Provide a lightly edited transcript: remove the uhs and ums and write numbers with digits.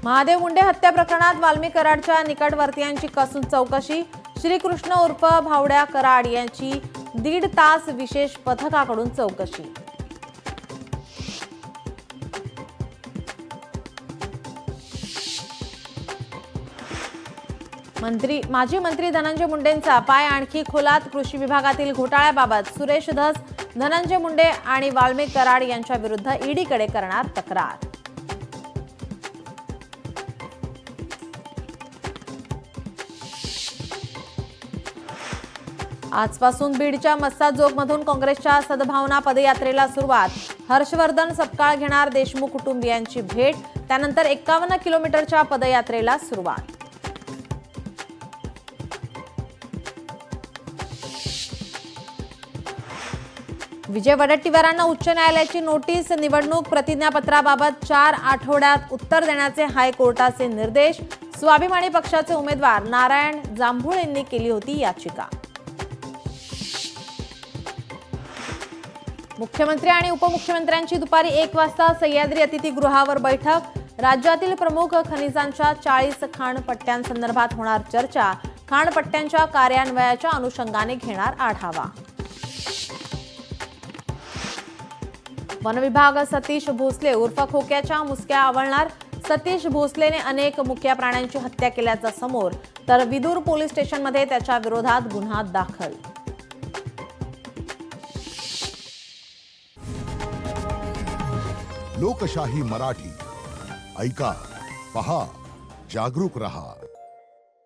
महादेव मुंडे हत्या प्रकरणात वाल्मी कराडच्या निकटवर्तीयांची कसून चौकशी। श्रीकृष्ण उर्फ भावड्या कराड यांची 1.5 तास विशेष पथकाकडून चौकशी। माजी मंत्री धनंजय मुंडेंचा पाय आणखी खोलात। कृषी विभागातील घोटाळ्याबाबत सुरेश धस धनंजय मुंडे आणि वाल्मी कराड यांच्या विरुद्ध ईडीकडे करणार तक्रार। आजपासून बीडच्या मस्साजोगमधून काँग्रेसच्या सद्भावना पदयात्रेला सुरुवात। हर्षवर्धन सपकाळ घेणार देशमुख कुटुंबियांची भेट। त्यानंतर 51 किलोमीटरच्या पदयात्रेला सुरुवात। विजय वडेट्टीवारांना उच्च न्यायालयाची नोटीस। निवडणूक प्रतिज्ञापत्राबाबत 4 आठवड्यात उत्तर देण्याचे हायकोर्टाचे निर्देश। स्वाभिमानी पक्षाचे उमेदवार नारायण जांभूळ यांनी केली होती याचिका। मुख्यमंत्री आणि उपमुख्यमंत्र्यांची दुपारी 1 वाजता सह्याद्री अतिथीगृहावर बैठक। राज्यातील प्रमुख खनिजांच्या 40 खाणपट्ट्यांसंदर्भात होणार चर्चा। खाणपट्ट्यांच्या कार्यान्वयाच्या अनुषंगाने घेणार आढावा। वनविभाग सतीश भोसले उर्फ खोक्याच्या मुसक्या आवळणार। सतीश भोसलेने अनेक मुक्या प्राण्यांची हत्या केल्याचा समोर, तर विदूर पोलीस स्टेशनमध्ये त्याच्या विरोधात गुन्हा दाखल। लोकशाही मराठी ऐका, पहा, जागरूक रहा।